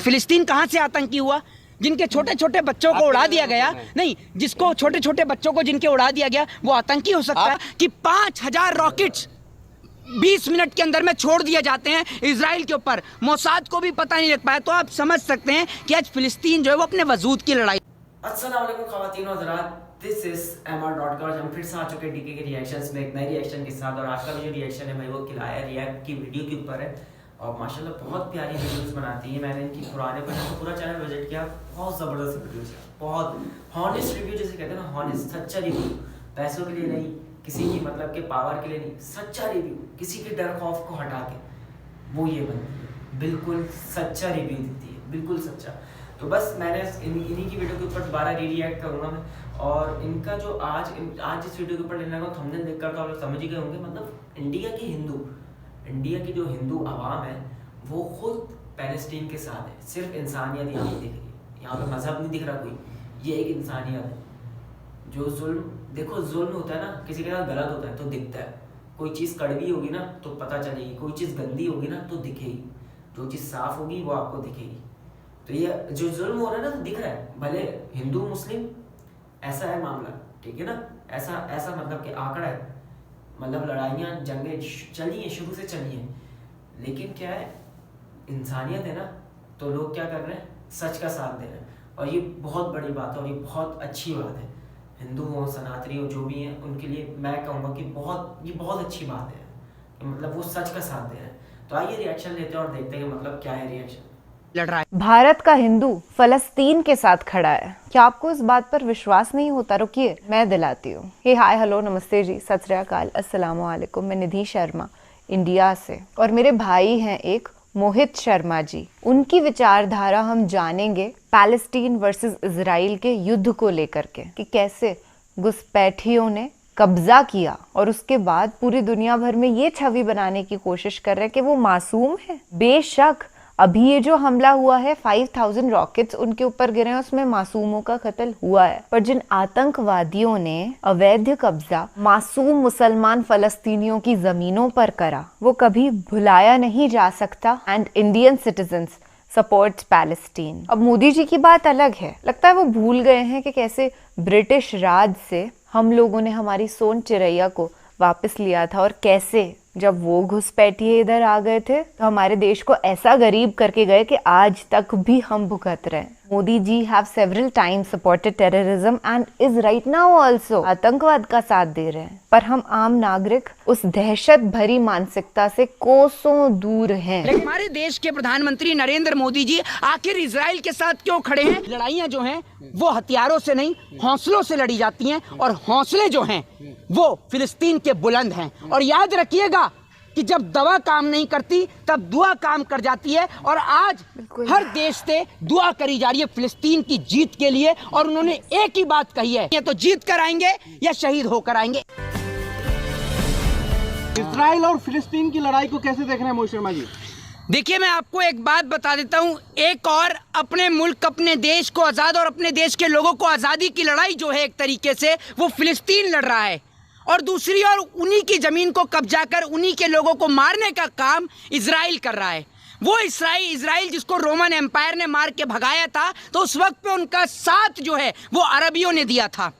फिलिस्तीन कहां से आतंकी हुआ? जिनके छोटे छोटे बच्चों को उड़ा दिया गया, नहीं, जिसको छोटे छोटे बच्चों को जिनके उड़ा दिया गया वो आतंकी हो सकता है? कि 5000 रॉकेट्स 20 मिनट के अंदर में छोड़ दिए जाते हैं इजराइल के ऊपर, मोसाद को भी पता नहीं लग पाया। तो आप समझ सकते हैं कि आज फिलिस्तीन जो है वो अपने वजूद की लड़ाई। अस्सलाम वालेकुम ख़वातीन और हज़रात, दिस इज MR.com। हम फिर से आ चुके हैं डीके के रिएक्शंस में एक नए रिएक्शन के साथ। और आज का जो रिएक्शन है भाई वो किलाया रिएक्ट की वीडियो के ऊपर है और माशाल्लाह बहुत प्यारी वीडियोस बनाती है। मैंने इनकी पुराने पर तो पूरा चैनल विजिट किया, बहुत ज़बरदस्त वीडियोस है, बहुत हॉनेस्ट रिव्यू जिसे कहते हैं ना, हॉनेस्ट सच्चा रिव्यू, पैसों के लिए नहीं, किसी की मतलब के पावर के लिए नहीं, सच्चा रिव्यू, किसी के डर खौफ को हटा के वो ये बनती है, बिल्कुल सच्चा रिव्यू देती है, बिल्कुल सच्चा। तो बस मैंने इन्हीं की वीडियो के ऊपर दोबारा रिएक्ट करूँगा मैं। और इनका जो आज इस वीडियो के ऊपर लेने का थंबनेल देखकर तो आप लोग समझ ही गए होंगे, मतलब इंडिया की जो हिंदू आवाम है वो खुद पैलेस्टीन के साथ है। सिर्फ इंसानियत यहाँ नहीं दिख रही, यहाँ पे मजहब नहीं दिख रहा कोई, ये एक इंसानियत है। जो जुल्म, देखो जुल्म होता है ना, किसी के साथ गलत होता है तो दिखता है, कोई चीज़ कड़वी होगी ना तो पता चलेगी, कोई चीज़ गंदी होगी ना तो दिखेगी, जो चीज़ साफ होगी वो आपको दिखेगी। तो ये जो जुल्म हो रहा है ना तो दिख रहा है, भले हिंदू मुस्लिम ऐसा है मामला, ठीक है ना, ऐसा मतलब कि आंकड़ा है, मतलब लड़ाइयाँ जंगें चली हैं, शुरू से चली हैं, लेकिन क्या है, इंसानियत है ना, तो लोग क्या कर रहे हैं, सच का साथ दे रहे हैं। और ये बहुत बड़ी बात है और ये बहुत अच्छी बात है। हिंदू हो, सनातनी हो, जो भी हैं उनके लिए मैं कहूँगा कि ये बहुत अच्छी बात है कि मतलब वो सच का साथ दे रहे हैं। तो आइए रिएक्शन लेते हैं और देखते हैं कि मतलब क्या है रिएक्शन। लड़ रहा है भारत का हिंदू फलस्तीन के साथ खड़ा है। क्या आपको इस बात पर विश्वास नहीं होता? रुकिए, मैं दिलाती हूँ। हे हाय हेलो नमस्ते जी, सत श्री अकाल, अस्सलाम वालेकुम। मैं निधि शर्मा इंडिया से, और मेरे भाई हैं एक मोहित शर्मा जी। उनकी विचारधारा हम जानेंगे पैलेस्टीन वर्सेस इजराइल के युद्ध को लेकर के, कि कैसे घुसपैठियों ने कब्जा किया और उसके बाद पूरी दुनिया भर में ये छवि बनाने की कोशिश कर रहे हैं कि वो मासूम है। बेशक अभी ये जो हमला हुआ है, 5000 रॉकेट्स उनके ऊपर गिरे हैं, उसमें मासूमों का कत्ल हुआ है, पर जिन आतंकवादियों ने अवैध कब्जा मासूम मुसलमान फलस्तीनियों की जमीनों पर करा, वो कभी भुलाया नहीं जा सकता। And Indian citizens supports Palestine. अब मोदी जी की बात अलग है, लगता है वो भूल गए हैं कि कैसे ब्रिटिश राज से हम लोगों ने हमारी सोन चिरैया को वापस लिया था, और कैसे जब वो घुसपैठिए इधर आ गए थे तो हमारे देश को ऐसा गरीब करके गए कि आज तक भी हम भुगत रहे हैं। Modi ji have several times supported terrorism and is right now also आतंकवाद का साथ दे रहे हैं, पर हम आम नागरिक उस दहशत भरी मानसिकता से कोसों दूर हैं। लेकिन हमारे देश के प्रधानमंत्री नरेंद्र मोदी जी आखिर इजराइल के साथ क्यों खड़े हैं? लड़ाइयाँ जो हैं वो हथियारों से नहीं, हौसलों से लड़ी जाती हैं, और हौसले जो हैं वो फिलिस्तीन के बुलंद हैं। और याद रखिएगा कि जब दवा काम नहीं करती तब दुआ काम कर जाती है, और आज हर देश से दुआ करी जा रही है फिलिस्तीन की जीत के लिए। और उन्होंने एक ही बात कही है, या तो जीत कर आएंगे या शहीद होकर आएंगे। इजराइल और फिलिस्तीन की लड़ाई को कैसे देख रहे हैं मोहित शर्मा जी? देखिए, मैं आपको एक बात बता देता हूँ, एक और अपने मुल्क, अपने देश को आज़ाद और अपने देश के लोगों को आज़ादी की लड़ाई जो है एक तरीके से वो फिलिस्तीन लड़ रहा है, और दूसरी ओर उन्हीं की ज़मीन को कब्जा कर उन्हीं के लोगों को मारने का काम इजराइल कर रहा है। वो इजराइल जिसको रोमन एम्पायर ने मार के भगाया था, तो उस वक्त पे उनका साथ जो है वो अरबियों ने दिया था।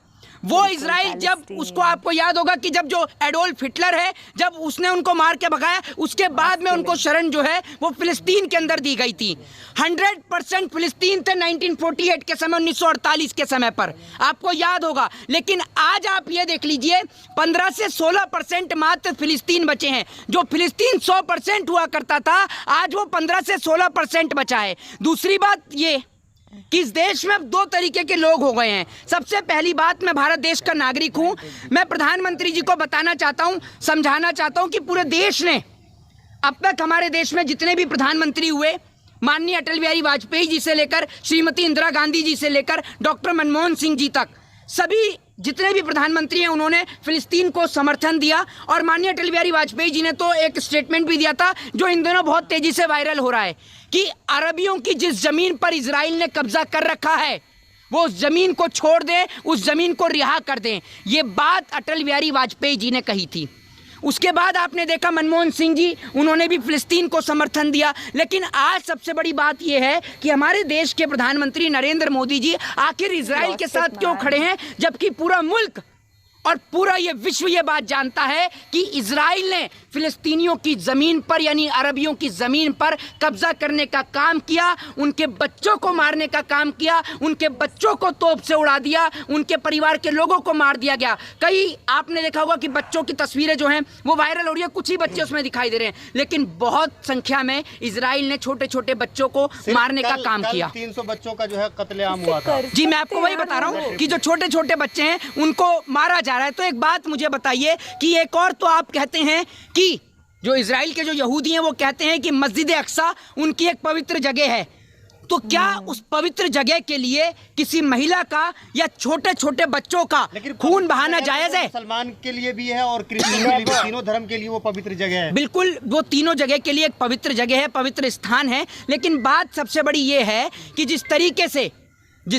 वो इजराइल, जब उसको, आपको याद होगा कि जब जो एडोल्फ हिटलर है, जब उसने उनको मार के भगाया, उसके बाद में उनको शरण जो है वो फिलिस्तीन के अंदर दी गई थी। 100% फिलिस्तीन थे 1948 के समय, 1948 के समय पर, आपको याद होगा। लेकिन आज आप ये देख लीजिए, 15 से 16% मात्र फिलिस्तीन बचे हैं। जो फिलिस्तीन 100% हुआ करता था, आज वो 15 से 16% बचा है। दूसरी बात ये कि इस देश में अब दो तरीके के लोग हो गए हैं। सबसे पहली बात, मैं भारत देश का नागरिक हूं, मैं प्रधानमंत्री जी को बताना चाहता हूं, समझाना चाहता हूं कि पूरे देश ने, अब तक हमारे देश में जितने भी प्रधानमंत्री हुए, माननीय अटल बिहारी वाजपेयी जी से लेकर श्रीमती इंदिरा गांधी जी से लेकर डॉक्टर मनमोहन सिंह जी तक, सभी जितने भी प्रधानमंत्री हैं उन्होंने फिलिस्तीन को समर्थन दिया। और माननीय अटल बिहारी वाजपेयी जी ने तो एक स्टेटमेंट भी दिया था जो इन दिनों बहुत तेजी से वायरल हो रहा है, कि अरबियों की जिस जमीन पर इजराइल ने कब्जा कर रखा है वो उस जमीन को छोड़ दें, उस जमीन को रिहा कर दें। ये बात अटल बिहारी वाजपेयी जी ने कही थी। उसके बाद आपने देखा मनमोहन सिंह जी, उन्होंने भी फिलिस्तीन को समर्थन दिया। लेकिन आज सबसे बड़ी बात यह है कि हमारे देश के प्रधानमंत्री नरेंद्र मोदी जी आखिर इजराइल के साथ क्यों खड़े हैं, जबकि पूरा मुल्क और पूरा ये विश्व ये बात जानता है कि इजराइल ने फिलिस्तीनियों की ज़मीन पर यानी अरबियों की ज़मीन पर कब्जा करने का काम किया, उनके बच्चों को मारने का काम किया, उनके बच्चों को तोप से उड़ा दिया, उनके परिवार के लोगों को मार दिया गया। कई आपने देखा होगा कि बच्चों की तस्वीरें जो हैं वो वायरल हो रही है, कुछ ही बच्चे उसमें दिखाई दे रहे हैं, लेकिन बहुत संख्या में इजराइल ने छोटे छोटे बच्चों को मारने का काम किया। 300 बच्चों का जो है कत्लेआम हुआ था। जी, मैं आपको वही बता रहा हूँ कि जो छोटे छोटे बच्चे हैं उनको मारा जा रहा है। तो एक बात मुझे बताइए कि एक और तो आप कहते हैं कि जो इजराइल के जो यहूदी हैं वो कहते हैं कि मस्जिद अक्सा उनकी एक पवित्र जगह है, तो क्या उस पवित्र जगह के लिए किसी महिला का या छोटे छोटे बच्चों का खून बहाना जायज है? मुसलमान के लिए भी है और क्रिश्चियन के लिए भी, तीनों धर्म के लिए वो पवित्र जगह है। बिल्कुल, वो तीनों जगह के लिए एक पवित्र जगह है, पवित्र स्थान है। लेकिन बात सबसे बड़ी ये है कि जिस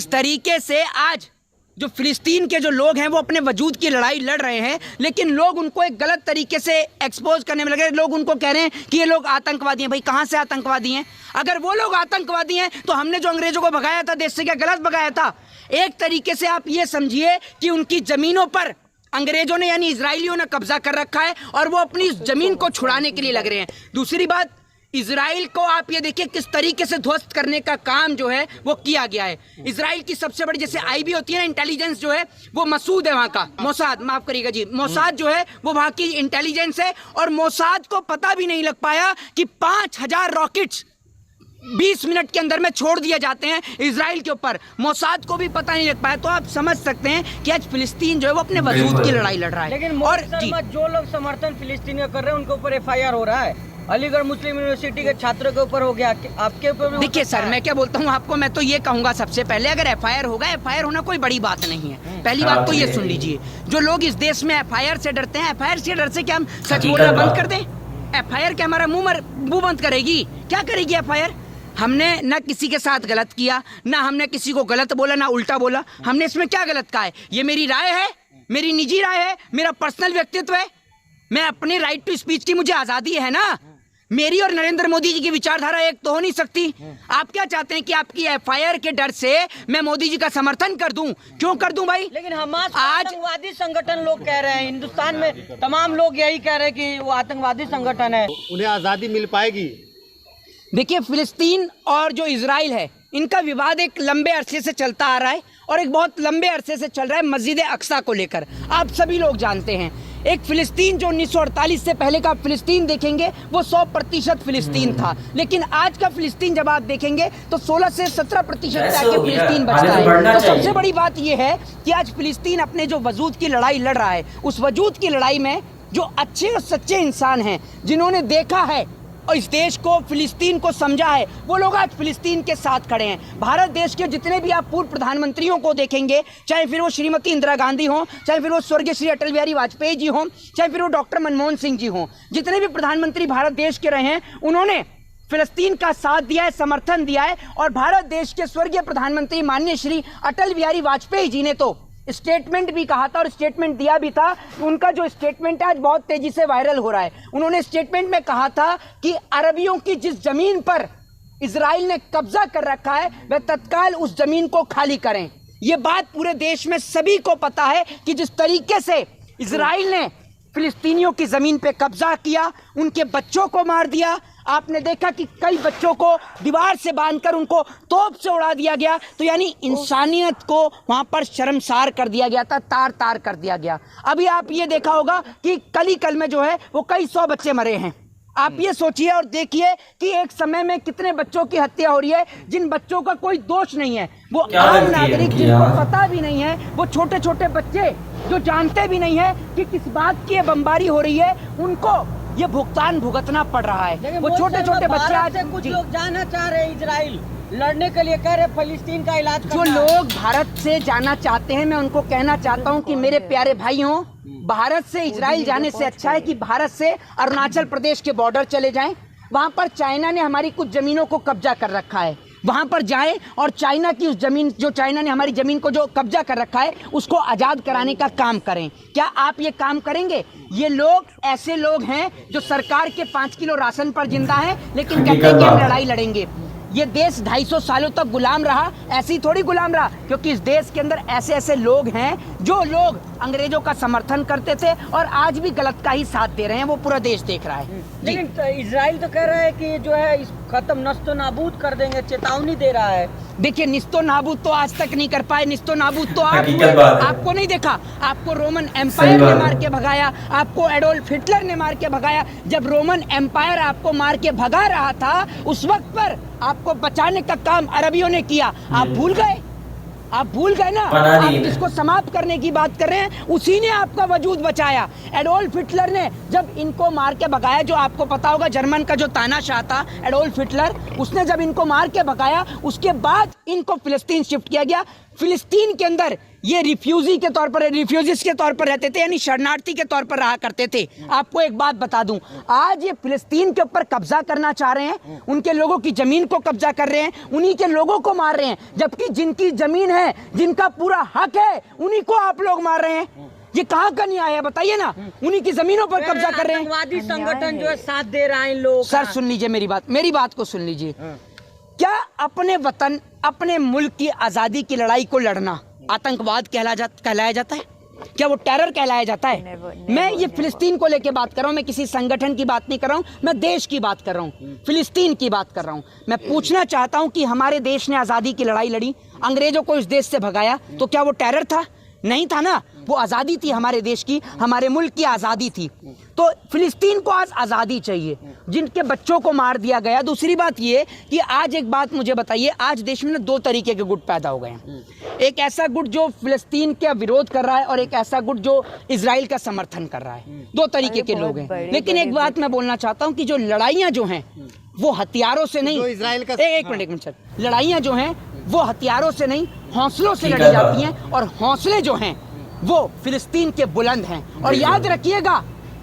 तरीके से आज जो फिलिस्तीन के जो लोग हैं वो अपने वजूद की लड़ाई लड़ रहे हैं, लेकिन लोग उनको एक गलत तरीके से एक्सपोज करने में लगे। लोग उनको कह रहे हैं कि ये लोग आतंकवादी हैं। भाई, कहाँ से आतंकवादी हैं? अगर वो लोग आतंकवादी हैं तो हमने जो अंग्रेजों को भगाया था देश से, क्या गलत भगाया था? एक तरीके से आप ये समझिए कि उनकी ज़मीनों पर अंग्रेजों ने यानी इजराइलियों ने कब्जा कर रखा है और वो अपनी ज़मीन को छुड़ाने के लिए लग रहे हैं। दूसरी बात, इजराइल को आप ये देखिए किस तरीके से ध्वस्त करने का काम जो है वो किया गया है। इजराइल की सबसे बड़ी जैसे आईबी होती है ना, इंटेलिजेंस जो है वो मसूद है वहाँ का, मोसाद, माफ करिएगा जी, मोसाद जो है वो वहाँ की इंटेलिजेंस है। और मोसाद को पता भी नहीं लग पाया कि 5000 रॉकेट्स 20 मिनट के अंदर में छोड़ दिए जाते हैं इजराइल के ऊपर। मोसाद को भी पता नहीं लग पाया। तो आप समझ सकते हैं कि आज फिलिस्तीन जो है वो अपने वजूद की लड़ाई लड़ रहा है। लेकिन और जो लोग समर्थन फिलिस्तीन का कर रहे हैं उनके ऊपर FIR हो रहा है। अलीगढ़ मुस्लिम यूनिवर्सिटी के छात्रों के ऊपर हो गया, आपके ऊपर भी? देखिए सर, मैं क्या बोलता हूँ आपको, मैं तो ये कहूंगा सबसे पहले, अगर FIR होगा, FIR होना कोई बड़ी बात नहीं है। पहली बात तो ये सुन लीजिए, जो लोग इस देश में FIR से डरते हैं, FIR से डर से क्या हम सच बोलना बंद कर दें? FIR क्या हमारा मुंह बंद करेगी? क्या करेगी FIR? हमने न किसी के साथ गलत किया, ना हमने किसी को गलत बोला, ना उल्टा बोला। हमने इसमें क्या गलत कहा है? ये मेरी राय है, मेरी निजी राय है, मेरा पर्सनल व्यक्तित्व है। मैं अपने राइट टू स्पीच की मुझे आजादी है ना। मेरी और नरेंद्र मोदी जी की विचारधारा एक तो हो नहीं सकती। आप क्या चाहते हैं कि आपकी FIR के डर से मैं मोदी जी का समर्थन कर दूं? क्यों कर दूं भाई? लेकिन हमास आतंकवादी संगठन लोग कह रहे हैं, हिंदुस्तान में तमाम लोग यही कह रहे हैं कि वो आतंकवादी संगठन है। उन्हें आज़ादी मिल पाएगी? देखिए, फिलिस्तीन और जो इजराइल है इनका विवाद एक लंबे अरसे से चलता आ रहा है और एक बहुत लंबे अरसे से चल रहा है मस्जिद अक्सा को लेकर। आप सभी लोग जानते हैं, एक फिलिस्तीन जो 1948 से पहले का फिलिस्तीन देखेंगे वो 100% फिलिस्तीन था, लेकिन आज का फिलिस्तीन जब आप देखेंगे तो 16 से 17% आके फिलिस्तीन बचता है। तो सबसे बड़ी बात यह है कि आज फिलिस्तीन अपने जो वजूद की लड़ाई लड़ रहा है, उस वजूद की लड़ाई में जो अच्छे और सच्चे इंसान हैं, जिन्होंने देखा है और इस देश को, फिलिस्तीन को समझा है, वो लोग आज फिलिस्तीन के साथ खड़े हैं। भारत देश के जितने भी आप पूर्व प्रधानमंत्रियों को देखेंगे, चाहे फिर वो श्रीमती इंदिरा गांधी हों, चाहे फिर वो स्वर्गीय श्री अटल बिहारी वाजपेयी जी हों, चाहे फिर वो डॉक्टर मनमोहन सिंह जी हों, जितने भी प्रधानमंत्री भारत देश के रहे हैं, उन्होंने फिलिस्तीन का साथ दिया है, समर्थन दिया है। और भारत देश के स्वर्गीय प्रधानमंत्री माननीय श्री अटल बिहारी वाजपेयी जी ने तो स्टेटमेंट भी कहा था और स्टेटमेंट दिया भी था। उनका जो स्टेटमेंट आज बहुत तेजी से वायरल हो रहा है, उन्होंने स्टेटमेंट में कहा था कि अरबियों की जिस जमीन पर इजराइल ने कब्जा कर रखा है वह तत्काल उस जमीन को खाली करें। यह बात पूरे देश में सभी को पता है कि जिस तरीके से इजराइल ने फिलिस्तीनियों की जमीन पे कब्जा किया, उनके बच्चों को मार दिया। आपने देखा कि कई बच्चों को दीवार से बांधकर उनको तोप से उड़ा दिया गया। तो यानी इंसानियत को वहां पर शर्मसार कर दिया गया था, तार तार कर दिया गया। अभी आप ये देखा होगा कि कल में जो है वो कई 100 बच्चे मरे हैं। आप ये सोचिए और देखिए कि एक समय में कितने बच्चों की हत्या हो रही है, जिन बच्चों का कोई दोष नहीं है, वो आम नागरिक जिनको पता भी नहीं है, वो छोटे छोटे बच्चे जो जानते भी नहीं है कि किस बात की बमबारी हो रही है, उनको ये भुगतान भुगतना पड़ रहा है। वो छोटे छोटे बच्चे आज कुछ लोग जाना चाह रहे हैं इजराइल लड़ने के लिए, कह रहे फिलिस्तीन का इलाज जो लोग भारत से जाना चाहते हैं, मैं उनको कहना चाहता हूं कि मेरे प्यारे भाइयों, भारत से इजराइल जाने से अच्छा है कि भारत से अरुणाचल प्रदेश के बॉर्डर चले जाएं। वहां पर चाइना ने हमारी कुछ जमीनों को कब्जा कर रखा है। वहां पर जाएं और चाइना की उस जमीन, जो चाइना ने हमारी जमीन को जो कब्जा कर रखा है, उसको आजाद कराने का काम करें। क्या आप ये काम करेंगे? ये लोग ऐसे लोग हैं जो सरकार के 5 किलो राशन पर जिंदा हैं, लेकिन कहते हैं कि हम लड़ाई लड़ेंगे। ये देश 250 सालों तक गुलाम रहा, ऐसे ही थोड़ी गुलाम रहा, क्योंकि इस देश के अंदर ऐसे ऐसे लोग हैं जो लोग अंग्रेजों का समर्थन करते थे और आज भी गलत का ही साथ दे रहे हैं। वो पूरा देश देख रहा है। लेकिन इजराइल तो कह रहा है कि जो है इस खत्म नस्तो नाबूद कर देंगे, चेतावनी दे रहा है। देखिए, निस्तो नाबूद तो आज तक नहीं कर पाए। निस्तो नाबूद तो आप हकीकत बात है। आपको नहीं देखा, आपको रोमन एम्पायर ने मार के भगाया, आपको एडोल्फ हिटलर ने मार के भगाया। जब रोमन एम्पायर आपको मार के भगा रहा था, उस वक्त पर आपको बचाने का काम अरबियों ने किया। आप भूल गए? आप भूल गए ना? आप जिसको समाप्त करने की बात कर रहे हैं, उसी ने आपका वजूद बचाया। एडोल्फ हिटलर ने जब इनको मार के भगाया, जो आपको पता होगा जर्मन का जो तानाशाह था एडोल्फ हिटलर, उसने जब इनको मार के भगाया, उसके बाद इनको फिलिस्तीन शिफ्ट किया गया। फिलिस्तीन के अंदर ये रिफ्यूजी के तौर पर, रिफ्यूजीज के तौर पर रहते थे, यानी शरणार्थी के तौर पर रहा करते थे। आपको एक बात बता दूं, आज ये फिलिस्तीन के ऊपर कब्जा करना चाह रहे हैं, उनके लोगों की जमीन को कब्जा कर रहे हैं, उन्हीं के लोगों को मार रहे हैं, जबकि जिनकी जमीन है, जिनका पूरा हक है, उन्हीं को आप लोग मार रहे हैं। ये कहाँ का न्याय है बताइए ना? उन्हीं की जमीनों पर कब्जा कर रहे हैं। आतंकवादी संगठन जो है साथ दे रहा है इन लोगों का। सर सुन लीजिए मेरी बात को सुन लीजिए। क्या अपने वतन, अपने मुल्क की आजादी की लड़ाई को लड़ना आतंकवाद कहलाया जाता है? क्या वो टेरर कहलाया जाता है? मैं ये फिलिस्तीन को लेके बात कर रहा हूँ, मैं किसी संगठन की बात नहीं कर रहा हूँ, मैं देश की बात कर रहा हूँ, फिलिस्तीन की बात कर रहा हूँ। मैं पूछना चाहता हूँ कि हमारे देश ने आजादी की लड़ाई लड़ी, अंग्रेजों को इस देश से भगाया, तो क्या वो टेरर था? नहीं था ना। वो आज़ादी थी हमारे देश की, हमारे मुल्क की आज़ादी थी। तो फिलिस्तीन को आज आज़ादी चाहिए, जिनके बच्चों को मार दिया गया। दूसरी बात ये कि आज एक बात मुझे बताइए, आज देश में ना 2 तरीके के गुट पैदा हो गए हैं। एक ऐसा गुट जो फिलिस्तीन का विरोध कर रहा है और एक ऐसा गुट जो इजराइल का समर्थन कर रहा है। 2 तरीके के लोग हैं। लेकिन एक बात मैं बोलना चाहता हूँ कि जो लड़ाइयाँ जो हैं वो हथियारों से नहीं, एक मिनट सर, लड़ाइयाँ जो हैं वो हथियारों से नहीं, हौसलों से लड़ी जाती हैं, और हौसले जो हैं वो फिलिस्तीन के बुलंद हैं। और याद रखिएगा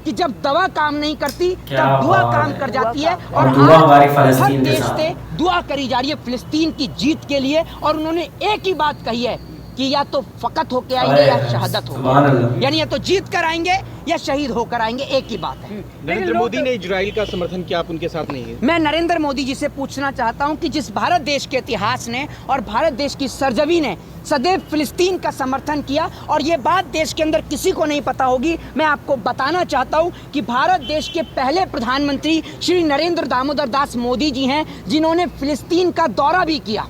कि जब दवा काम नहीं करती तब दुआ काम कर जाती है, और आज हर देश से दुआ करी जा रही है फिलिस्तीन की जीत के लिए। और उन्होंने एक ही बात कही है कि या तो फकत होके आएंगे या शहादत होगी, यानी या तो जीत कर आएंगे या शहीद होकर आएंगे, एक ही बात है। नरेंद्र मोदी ने इजराइल का समर्थन किया, आप उनके साथ नहीं है? मैं नरेंद्र मोदी जी से पूछना चाहता हूं कि जिस भारत देश के इतिहास ने और भारत देश की सरजमी ने सदैव फिलिस्तीन का समर्थन किया, और ये बात देश के अंदर किसी को नहीं पता होगी, मैं आपको बताना चाहता हूं कि भारत देश के पहले प्रधानमंत्री श्री नरेंद्र दामोदर दास मोदी जी हैं, जिन्होंने फिलिस्तीन का दौरा भी किया।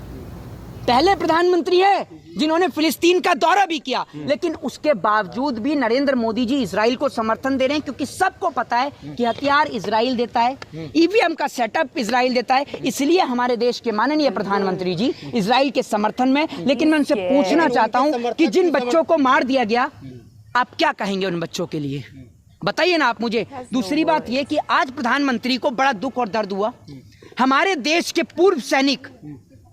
पहले प्रधानमंत्री है जिन्होंने फिलिस्तीन का दौरा भी किया। लेकिन उसके बावजूद भी नरेंद्र मोदी जी इजराइल को समर्थन दे रहे हैं, क्योंकि सबको पता है कि हथियार इजराइल देता है, ईवीएम का सेटअप इजराइल देता है। इसलिए हमारे देश के माननीय प्रधानमंत्री जी इजराइल के समर्थन में। लेकिन मैं उनसे पूछना चाहता हूं कि जिन बच्चों को मार दिया गया, आप क्या कहेंगे उन बच्चों के लिए? बताइए ना आप मुझे। दूसरी बात यह कि आज प्रधानमंत्री को बड़ा दुख और दर्द हुआ। हमारे देश के पूर्व सैनिक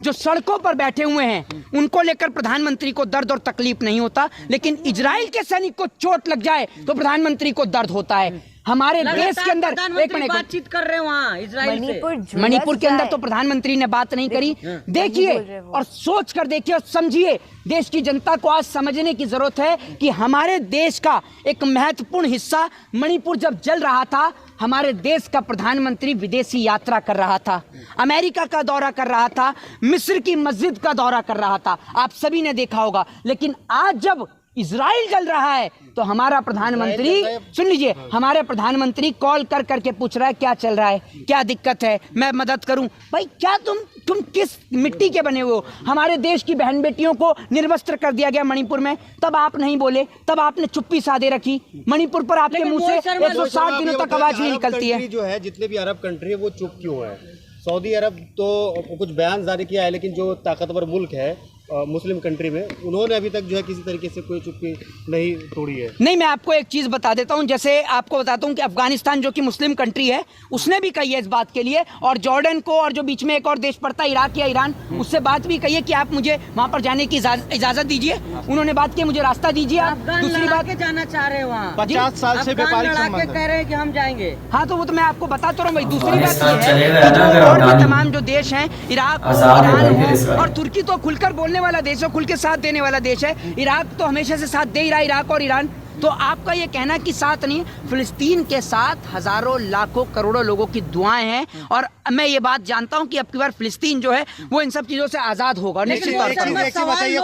जो सड़कों पर बैठे हुए हैं, उनको लेकर प्रधानमंत्री को दर्द और तकलीफ नहीं होता, लेकिन इजराइल के सैनिक को चोट लग जाए तो प्रधानमंत्री को दर्द होता है। हमारे देश के अंदर एक मिनट बातचीत कर रहे हैं वहाँ इजराइल से। मणिपुर के अंदर तो प्रधानमंत्री ने बात नहीं करी। देखिए और सोच कर देखिए और समझिए, देश की जनता को आज समझने की जरूरत है कि हमारे देश का एक महत्वपूर्ण हिस्सा मणिपुर जब जल रहा था, हमारे देश का प्रधानमंत्री विदेशी यात्रा कर रहा था, अमेरिका का दौरा कर रहा था, मिस्र की मस्जिद का दौरा कर रहा था, आप सभी ने देखा होगा। लेकिन आज जब इजराइल जल रहा है तो हमारा प्रधानमंत्री, सुन लीजिए, हमारे प्रधानमंत्री कॉल कर करके पूछ रहा है क्या चल रहा है, क्या दिक्कत है, मैं मदद करूं। भाई क्या तुम किस मिट्टी के बने हुए हो? हमारे देश की बहन बेटियों को निर्वस्त्र कर दिया गया मणिपुर में, तब आप नहीं बोले, तब आपने चुप्पी साधे रखी। मणिपुर पर आपके मुंह से 160 दिनों तक आवाज नहीं निकलती है। जो है जितने भी अरब कंट्री है वो चुप क्यों है? सऊदी अरब तो कुछ बयान जारी किया है, लेकिन जो ताकतवर मुल्क है मुस्लिम कंट्री में, उन्होंने अभी तक जो है किसी तरीके से कोई चुप्पी नहीं तोड़ी है। नहीं, मैं आपको एक चीज़ बता देता हूं, जैसे आपको बताता हूं कि अफगानिस्तान जो कि मुस्लिम कंट्री है, उसने भी कही है इस बात के लिए, और जॉर्डन को, और जो बीच में एक और देश पड़ता है इराक या ईरान, उससे बात भी कही है कि आप मुझे वहां पर जाने की इजाज़त दीजिए। उन्होंने बात की मुझे रास्ता दीजिए आप। दूसरी बात, जाना चाह रहे हैं वहाँ, 50 साल से व्यापारिक संबंध कह रहे हैं कि हम जाएंगे। हाँ, तो वो तो मैं आपको बताता रहा हूँ भाई। दूसरी बात अफगानिस्तान ये है चलेगा कि ना जो अगर और भी अफगानी तमाम जो देश हैं, इराक हो, आजाद है ईरान भाई फिर हो, इसराइल। और तुर्की तो खुलकर बोलने वाला देश है, खुल के साथ देने वाला देश है। इराक तो हमेशा से साथ दे ही रहा, इराक और ईरान। तो आपका ये कहना कि साथ नहीं, फिलिस्तीन के साथ हजारों लाखों करोड़ों लोगों की दुआएं हैं, और मैं ये बात जानता हूं कि अब की बार फिलिस्तीन जो है वो इन सब चीजों से आजाद होगा निश्चित तौर एक पर। चीज बताइए,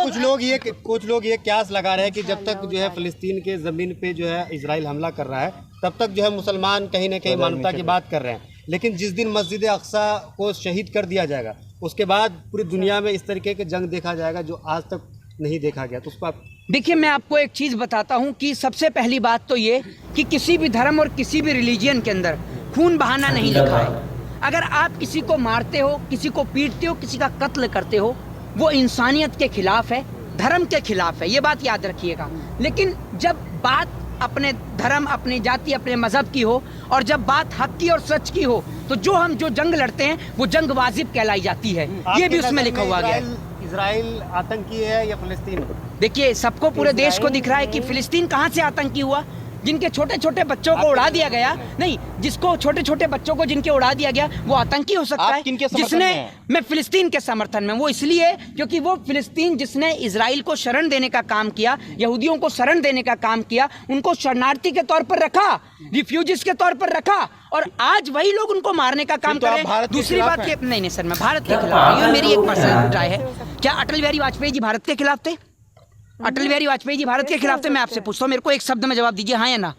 कुछ लोग ये क्यास लगा रहे हैं कि जब तक जो है फिलिस्तीन के जमीन पे जो है इजराइल हमला कर रहा है, तब तक जो है मुसलमान कहीं ना कहीं मानवता की बात कर रहे हैं। लेकिन जिस दिन मस्जिद अक्सा को शहीद कर दिया जाएगा, उसके बाद पूरी दुनिया में इस तरीके के जंग देखा जाएगा जो आज तक नहीं देखा गया। तो उस पर देखिए, मैं आपको एक चीज बताता हूं कि सबसे पहली बात तो ये कि किसी भी धर्म और किसी भी रिलीजियन के अंदर खून बहाना नहीं लिखा है। अगर आप किसी को मारते हो, किसी को पीटते हो, किसी का कत्ल करते हो, वो इंसानियत के खिलाफ है, धर्म के खिलाफ है, ये बात याद रखिएगा। लेकिन जब बात अपने धर्म, अपनी जाति, अपने मजहब की हो, और जब बात हक की और सच की हो, तो जो जंग लड़ते हैं वो जंग वाजिब कहलाई जाती है। ये भी उसमें लिखा हुआ गया है। इजराइल आतंकी है या फिलिस्तीन? देखिए, सबको पूरे देश को दिख रहा है कि फिलिस्तीन कहाँ से आतंकी हुआ। जिनके छोटे छोटे बच्चों को उड़ा दिया गया, नहीं, जिसको छोटे छोटे बच्चों को जिनके उड़ा दिया गया, वो आतंकी हो सकता है। जिसने, मैं फिलिस्तीन के समर्थन में, वो इसलिए क्योंकि वो फिलिस्तीन जिसने इजराइल को शरण देने का काम किया, यहूदियों को शरण देने का काम किया, उनको शरणार्थी के तौर पर रखा, रिफ्यूजीज के तौर पर रखा, और आज वही लोग उनको मारने का काम कर रहे हैं। दूसरी बात, नहीं सर, मैं भारत के खिलाफ नहीं हूँ, मेरी एक पर्सनल राय है। क्या अटल बिहारी वाजपेयी जी भारत के खिलाफ थे? अटल बिहारी वाजपेयी जी भारत के खिलाफ थे? मैं आपसे पूछता हूँ, मेरे को एक शब्द में जवाब दीजिए, हाँ या ना?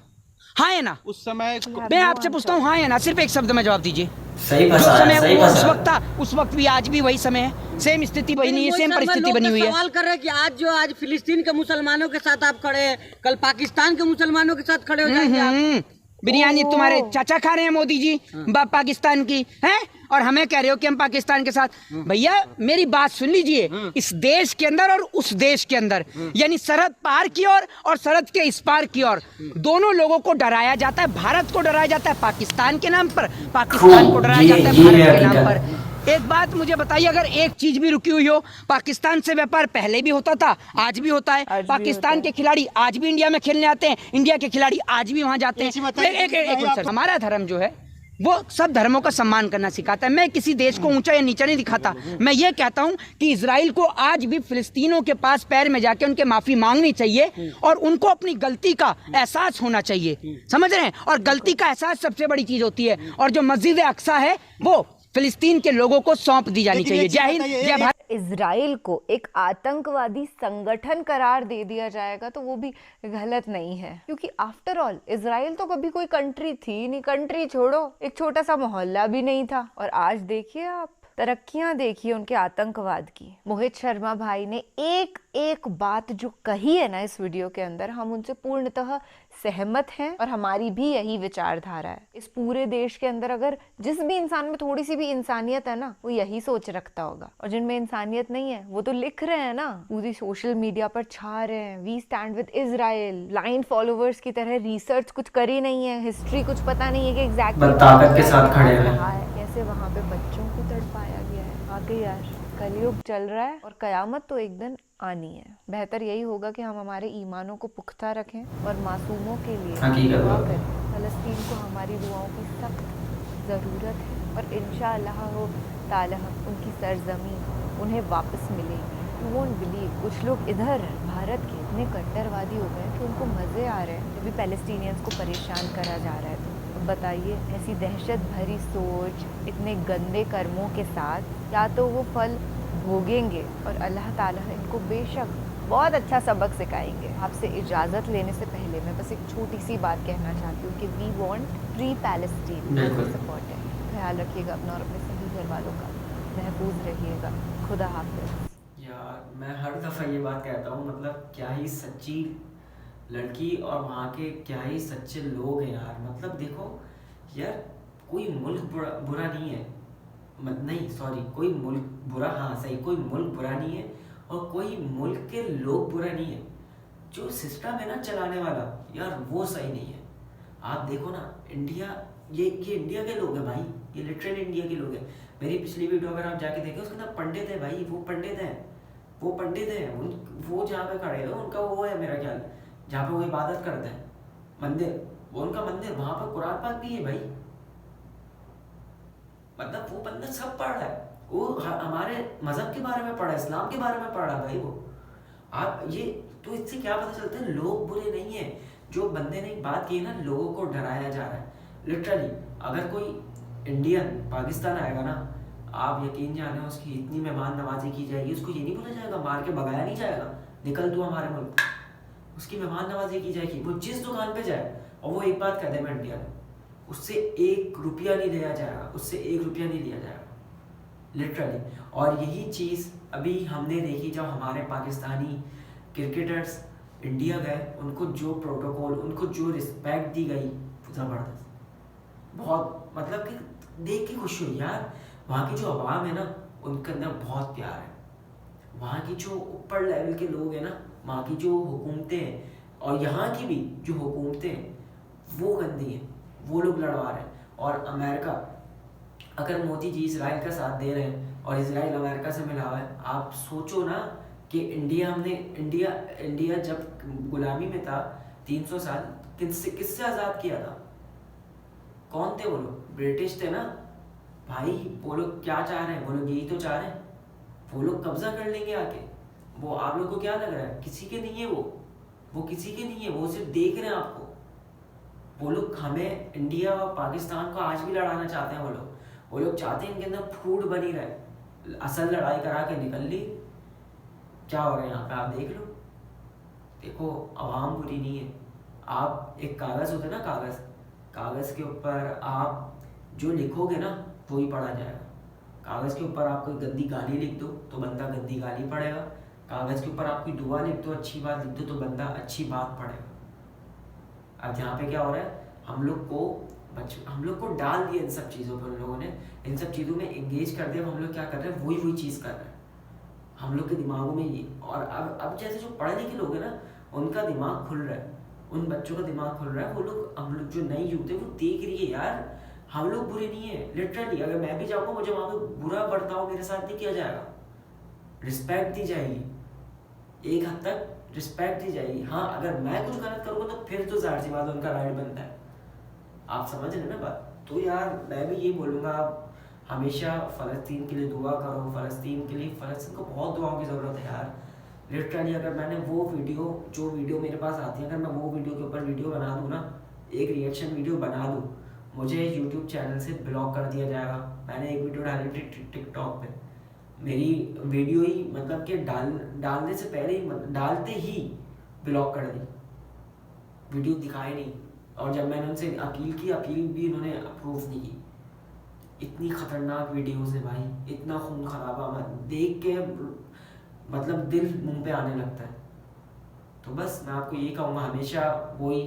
हाँ या ना? उस समय मैं आपसे पूछता हूँ, हाँ या ना? सिर्फ एक शब्द में जवाब दीजिए। सही जो फंसा समय है, सही वो उस फंसा वक्त था, उस वक्त भी आज भी वही समय है, सेम स्थिति बनी हुई है, सेम परिस्थिति बनी हुई है। सवाल कर रहे हैं कि आज फिलिस्तीन के मुसलमानों के साथ आप खड़े हैं, कल पाकिस्तान के मुसलमानों के साथ खड़े हो जाएंगे आप। बिरयानी तुम्हारे चाचा खा रहे हैं मोदी जी, पाकिस्तान की हैं, और हमें कह रहे हो कि हम पाकिस्तान के साथ। भैया मेरी बात सुन लीजिए, इस देश के अंदर और उस देश के अंदर, यानी सरहद पार की ओर और सरहद के इस पार की ओर, दोनों लोगों को डराया जाता है। भारत को डराया जाता है पाकिस्तान के नाम पर, पाकिस्तान को डराया जाता है भारत के नाम पर। एक बात मुझे बताइए, अगर एक चीज भी रुकी हुई हो, पाकिस्तान से व्यापार पहले भी होता था, आज भी होता है। पाकिस्तान के खिलाड़ी आज भी इंडिया में खेलने आते हैं, इंडिया के खिलाड़ी आज भी वहां जाते हैं। एक हमारा धर्म जो है वो सब धर्मों का सम्मान करना सिखाता है। मैं किसी देश को ऊंचा या नीचा नहीं दिखाता। मैं ये कहता हूं कि इजराइल को आज भी फिलिस्तीनों के पास पैर में जाके उनके माफी मांगनी चाहिए, और उनको अपनी गलती का एहसास होना चाहिए, समझ रहे हैं? और गलती का एहसास सबसे बड़ी चीज होती है, और जो मस्जिद अक्सा है वो फिलिस्तीन के लोगों को सौंप दी जानी चाहिए। जय हिंद, जय भारत। इजराइल को एक आतंकवादी संगठन करार दे दिया जाएगा तो वो भी गलत नहीं है, क्योंकि आफ्टर ऑल इजराइल तो कभी कोई कंट्री थी नहीं। कंट्री छोड़ो, एक छोटा सा मोहल्ला भी नहीं था, और आज देखिए आप तरक्कियां देखिए उनके आतंकवाद की। मोहित शर्मा भाई ने एक एक बात जो कही है ना इस वीडियो के अंदर, हम उनसे पूर्णतः सहमत हैं, और हमारी भी यही विचारधारा है। इस पूरे देश के अंदर अगर जिस भी इंसान में थोड़ी सी भी इंसानियत है ना, वो यही सोच रखता होगा, और जिनमें इंसानियत नहीं है वो तो लिख रहे हैं ना, पूरी सोशल मीडिया पर छा रहे हैं, we stand with Israel, blind followers की तरह। रिसर्च कुछ करी नहीं है, हिस्ट्री कुछ पता नहीं है कि एग्जैक्टली ताकत के साथ खड़े हैं, कैसे वहाँ पे बच्चों को तड़पाया गया है। आगे यार कलयुग चल रहा है, और कयामत तो एक दिन आनी है। बेहतर यही होगा कि हम हमारे ईमानों को पुख्ता रखें और मासूमों के लिए दुआ करें। फलस्तीन को हमारी दुआओं की सख्त ज़रूरत है, और इंशाअल्लाह ताला उनकी सरजमीन उन्हें वापस मिलेगी। यू वोंट बिलीव, कुछ लोग इधर भारत के इतने कट्टरवादी हो गए कि उनको मज़े आ रहे हैं जब भी पैलेस्टीनियंस को परेशान करा जा रहा है। तो बताइए, ऐसी दहशत भरी सोच, इतने गंदे कर्मों के साथ या तो वो फल भोगेंगे, और अल्लाह ताला इनको बेशक बहुत अच्छा सबक सिखाएंगे। आपसे इजाज़त लेने से पहले मैं बस एक छोटी सी बात कहना चाहती हूँ कि we want free Palestine support है। ख्याल रखिएगा अपना और अपने सभी घर वालों का, महफूज रहिएगा। खुदा हाफिज़। यार मैं हर दफ़ा ये बात कहता हूँ, मतलब क्या ही सच्ची लड़की और वहाँ के क्या ही सच्चे लोग हैं यार। मतलब देखो यार, कोई मुल्क बुरा नहीं है, नहीं सॉरी, कोई मुल्क बुरा, हाँ सही, कोई मुल्क बुरा नहीं है, और कोई मुल्क के लोग बुरा नहीं है, जो सिस्टम है ना चलाने वाला यार वो सही नहीं है। आप देखो ना इंडिया, ये इंडिया के लोग हैं भाई, ये लिटरली इंडिया के लोग हैं। मेरी पिछली वीडियो अगर आप जाके देखें उसके अंदर पंडित है भाई, वो पंडित हैं वो जहाँ पे खड़े हैं उनका वो है मेरा ख्याल, जहाँ पे वो इबादत करते हैं मंदिर, वो उनका मंदिर, वहां पर कुरान पाक भी है भाई। मतलब वो बंदा सब पढ़ रहा है, वो हमारे मजहब के बारे में पढ़ा है, इस्लाम के बारे में पढ़ रहा है भाई वो। आप ये तो इससे क्या पता चलता है लोग बुरे नहीं है। जो बंदे ने बात की ना, लोगों को डराया जा रहा है लिटरली। अगर कोई इंडियन पाकिस्तान आएगा ना, आप यकीन जाने उसकी इतनी मेहमान नवाजी की जाएगी, उसको ये नहीं बोला जाएगा, मार के भगाया नहीं जाएगा निकल तू हमारे मुल्क, उसकी मेहमान नवाजी की जाएगी। वो जिस दुकान पे जाए और वो एक बात कह दे मैं इंडिया में, उससे 1 रुपया नहीं लिया जाएगा, उससे 1 रुपया नहीं लिया जाएगा लिटरली। और यही चीज़ अभी हमने देखी जब हमारे पाकिस्तानी क्रिकेटर्स इंडिया गए, उनको जो प्रोटोकॉल, उनको जो रिस्पेक्ट दी गई ज़बरदस्त, बहुत मतलब कि देख के खुशी हुई यार। वहाँ की जो आवाम है ना उनके अंदर बहुत प्यार है। वहाँ की जो ऊपर लेवल के लोग हैं ना, वहाँ की जो हुकूमतें हैं और यहाँ की भी जो हुकूमतें हैं वो गंदी हैं, वो लोग लड़वा रहे हैं। और अमेरिका, अगर मोदी जी इसराइल का साथ दे रहे हैं और इसराइल अमेरिका से मिला हुआ है, आप सोचो ना कि इंडिया जब गुलामी में था 300 साल, किससे आज़ाद किया था? कौन थे वो लोग? ब्रिटिश थे ना भाई। वो लोग क्या चाह रहे हैं? वो लोग यही तो चाह रहे हैं, वो लोग कब्जा कर लेंगे आके। वो आप लोग को क्या लग रहा है? किसी के नहीं है वो किसी के नहीं है, वो सिर्फ देख रहे हैं आपको। वो लोग हमें, इंडिया और पाकिस्तान को आज भी लड़ाना चाहते हैं। वो लोग चाहते हैं इनके अंदर फूट बनी रहे, असल लड़ाई करा के निकल ली। क्या हो रहा है यहाँ पे आप देख लो। देखो आवाम बुरी नहीं है। आप एक कागज़ होता है ना, कागज़ के ऊपर आप जो लिखोगे ना वही पढ़ा जाएगा। कागज़ के ऊपर आप कोई गंदी गाली लिख दो तो बंदा गंदी गाली पढ़ेगा। कागज़ के ऊपर आप कोई दुआ लिख दो, अच्छी बात लिख दो तो बंदा अच्छी बात पढ़ेगा। अब यहाँ पे क्या हो रहा है, हम लोग को डाल दिया इन सब चीज़ों पर, उन लोगों ने इन सब चीज़ों में एंगेज कर दिया। हम लोग क्या कर रहे हैं, वही चीज़ कर रहे हैं हम लोग के दिमागों में ये। और अब जैसे जो पढ़े लिखे लोग हैं ना, उनका दिमाग खुल रहा है, उन बच्चों का दिमाग खुल रहा है। वो लोग, हम लोग जो नई यूथ है वो देख रही है यार हम लोग बुरे नहीं है लिटरली। अगर मैं भी जाऊँगा, मुझे वहाँ पे बुरा बर्ताव मेरे साथ नहीं किया जाएगा, रिस्पेक्ट दी जाएगी, एक हद तक रिस्पेक्ट दी जाएगी। हाँ अगर मैं कुछ गलत करूँगा तो फिर तो जाहिर सी बात उनका राइट बनता है। आप समझ रहे ना बात? तो यार मैं भी ये बोलूँगा, हमेशा फ़लस्तीन के लिए दुआ करो। फ़लस्तीन के लिए, फ़लस्तीन को बहुत दुआओं की ज़रूरत है यार लिटरली। अगर मैंने वो जो वीडियो मेरे पास आती है, अगर मैं वो वीडियो के ऊपर वीडियो बना दूँ ना, एक रिएक्शन वीडियो बना दूँ, मुझे यूट्यूब चैनल से ब्लॉक कर दिया जाएगा। मैंने एक वीडियो डाली थी टिकटॉक पे, मेरी वीडियो ही मतलब कि डालने से पहले ही, डालते ही ब्लॉक कर दी, वीडियो दिखाई नहीं। और जब मैंने उनसे अपील की, अपील भी उन्होंने अप्रूव नहीं की। इतनी खतरनाक वीडियोस है भाई, इतना खून खराबा, देख के मतलब दिल मुंह पे आने लगता है। तो बस मैं आपको ये कहूँगा, हमेशा वही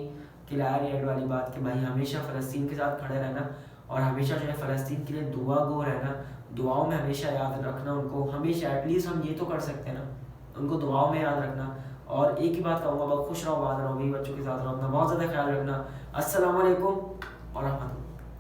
किलाया रिएक्ट वाली बात कि भाई हमेशा फ़लस्तीन के साथ खड़े रहना और हमेशा जो है फ़लस्तीन के लिए दुआ गो रहना, दुआओं में हमेशा याद रखना उनको। हमेशा एटलीस्ट हम ये तो कर सकते हैं ना, उनको दुआओं में याद रखना। और एक ही बात कहूँगा, बहुत खुश रहो, बात रहो, भी बच्चों के साथ रहो, अपना बहुत ज़्यादा ख्याल रखना। अस्सलाम वालेकुम व रहमतुल्लाह।